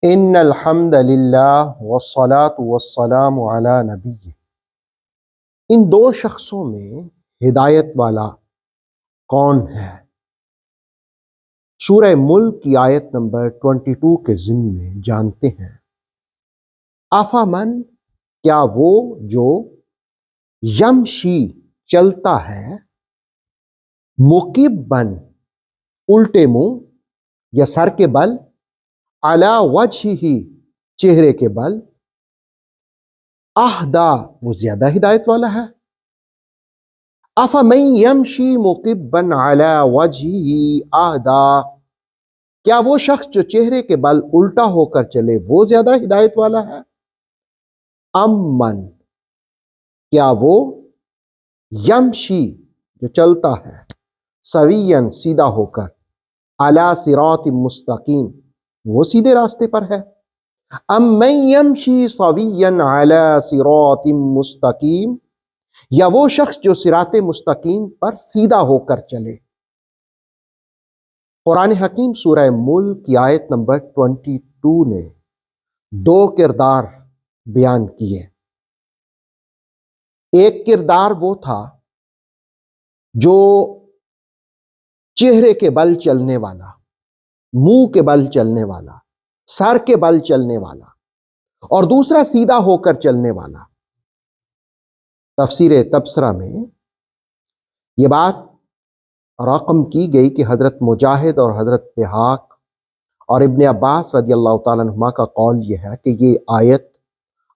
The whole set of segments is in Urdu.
ان الحمد للہ والصلاة والسلام علی نبی۔ ان دو شخصوں میں ہدایت والا کون ہے؟ سورہ ملک کی آیت نمبر 22 کے ضمن میں جانتے ہیں۔ افامن، کیا وہ جو یمشی چلتا ہے، مکبن الٹے منہ یا سر کے بل، علی وجہہ چہرے کے بل، اہدا وہ زیادہ ہدایت والا ہے۔ افمن یمشی مکبن علی وجہہ اہدا، کیا وہ شخص جو چہرے کے بل الٹا ہو کر چلے وہ زیادہ ہدایت والا ہے؟ امن، کیا وہ یمشی جو چلتا ہے سوین سیدھا ہو کر، علی صراط مستقیم وہ سیدھے راستے پر ہے۔ امن یمشی سوین علی صراط مستقیم، یا وہ شخص جو صراط مستقیم پر سیدھا ہو کر چلے۔ قرآن حکیم سورہ ملک کی آیت نمبر 22 نے دو کردار بیان کیے۔ ایک کردار وہ تھا جو چہرے کے بل چلنے والا، منہ کے بل چلنے والا، سر کے بل چلنے والا، اور دوسرا سیدھا ہو کر چلنے والا۔ تفسیر تبصرہ میں یہ بات رقم کی گئی کہ حضرت مجاہد اور حضرت ضحاک اور ابن عباس رضی اللہ تعالیٰ عنہما کا قول یہ ہے کہ یہ آیت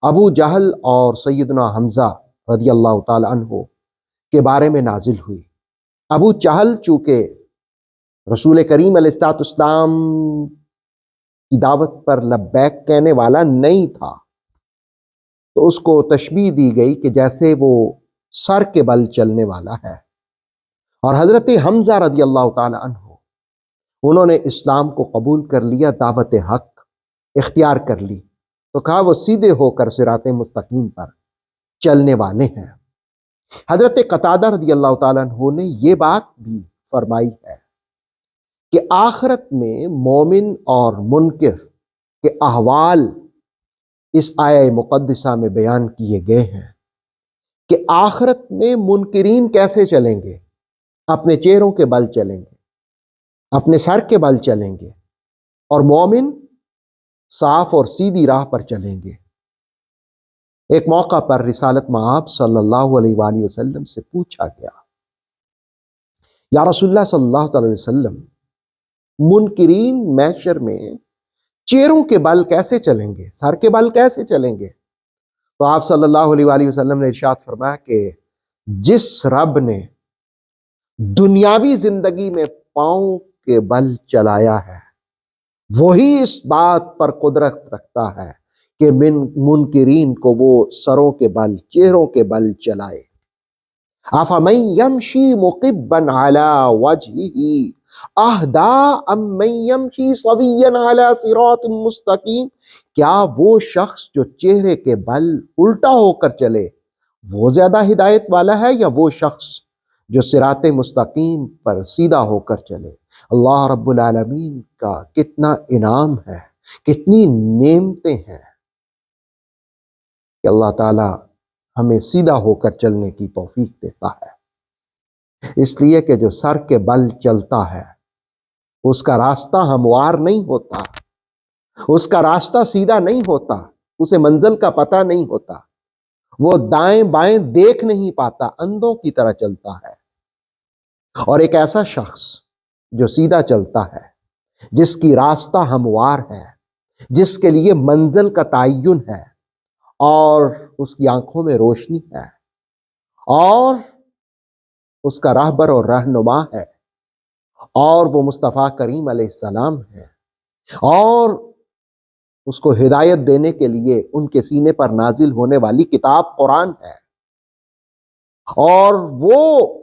ابو جہل اور سیدنا حمزہ رضی اللہ تعالیٰ عنہ کے بارے میں نازل ہوئی۔ ابو جہل چونکہ رسول کریم علیہ السلام کی دعوت پر لبیک کہنے والا نہیں تھا، تو اس کو تشبیہ دی گئی کہ جیسے وہ سر کے بل چلنے والا ہے۔ اور حضرت حمزہ رضی اللہ تعالی عنہ انہوں نے اسلام کو قبول کر لیا، دعوت حق اختیار کر لی، تو کہا وہ سیدھے ہو کر صراط مستقیم پر چلنے والے ہیں۔ حضرت قتادہ رضی اللہ تعالیٰ عنہ نے یہ بات بھی فرمائی ہے کہ آخرت میں مومن اور منکر کے احوال اس آیہ مقدسہ میں بیان کیے گئے ہیں کہ آخرت میں منکرین کیسے چلیں گے، اپنے چہروں کے بل چلیں گے، اپنے سر کے بل چلیں گے، اور مومن صاف اور سیدھی راہ پر چلیں گے۔ ایک موقع پر رسالت مآب صلی اللہ علیہ وآلہ وسلم سے پوچھا گیا، یا رسول اللہ صلی اللہ علیہ وسلم، منکرین محشر میں چہروں کے بل کیسے چلیں گے، سر کے بل کیسے چلیں گے؟ تو آپ صلی اللہ علیہ وآلہ وسلم نے ارشاد فرمایا کہ جس رب نے دنیاوی زندگی میں پاؤں کے بل چلایا ہے وہی اس بات پر قدرت رکھتا ہے کہ منکرین کو وہ سروں کے بل، چہروں کے بل چلائے۔ افمن یمشی مکبا علی وجہہ اہدا امن یمشی سویا علی صراط مستقیم، کیا وہ شخص جو چہرے کے بل الٹا ہو کر چلے وہ زیادہ ہدایت والا ہے، یا وہ شخص جو صراط مستقیم پر سیدھا ہو کر چلے؟ اللہ رب العالمین کا کتنا انعام ہے، کتنی نعمتیں ہیں کہ اللہ تعالی ہمیں سیدھا ہو کر چلنے کی توفیق دیتا ہے۔ اس لیے کہ جو سر کے بل چلتا ہے اس کا راستہ ہموار نہیں ہوتا، اس کا راستہ سیدھا نہیں ہوتا، اسے منزل کا پتہ نہیں ہوتا، وہ دائیں بائیں دیکھ نہیں پاتا، اندھوں کی طرح چلتا ہے۔ اور ایک ایسا شخص جو سیدھا چلتا ہے، جس کی راستہ ہموار ہے، جس کے لیے منزل کا تعین ہے، اور اس کی آنکھوں میں روشنی ہے، اور اس کا راہبر اور رہنما ہے، اور وہ مصطفیٰ کریم علیہ السلام ہے، اور اس کو ہدایت دینے کے لیے ان کے سینے پر نازل ہونے والی کتاب قرآن ہے، اور وہ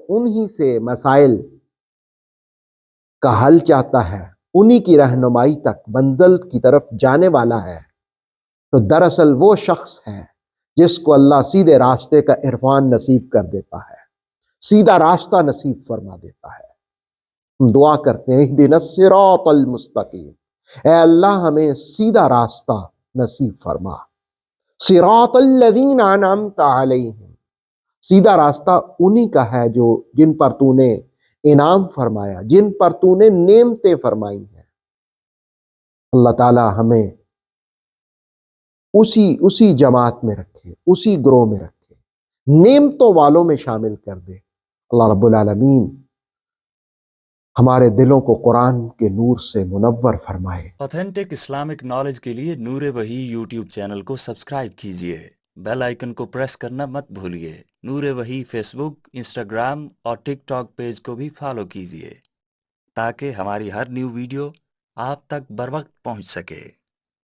انہی سے مسائل کا حل چاہتا ہے، انہی کی رہنمائی تک منزل کی طرف جانے والا ہے، تو دراصل وہ شخص ہے جس کو اللہ سیدھے راستے کا عرفان نصیب کر دیتا ہے، سیدھا راستہ نصیب فرما دیتا ہے۔ ہم دعا کرتے ہیں اہدنا الصراط المستقیم، اے اللہ ہمیں سیدھا راستہ نصیب فرما۔ صراط الذین انعمت علیہم، سیدھا راستہ انہی کا ہے جن پر تو نے انعام فرمایا، جن پر تو نے نعمتیں فرمائی ہیں۔ اللہ تعالی ہمیں اسی جماعت میں رکھے، اسی گروہ میں رکھے، نعمتوں والوں میں شامل کر دے۔ اللہ رب العالمین ہمارے دلوں کو قرآن کے نور سے منور فرمائے۔ آتھینٹک اسلامک نالج کے لیے نور وحی یوٹیوب چینل کو سبسکرائب کیجیے، بیل آئیکن کو پریس کرنا مت بھولیے۔ نور وحی فیس بک، انسٹاگرام اور ٹک ٹاک پیج کو بھی فالو کیجیے تاکہ ہماری ہر نیو ویڈیو آپ تک بر وقت پہنچ سکے۔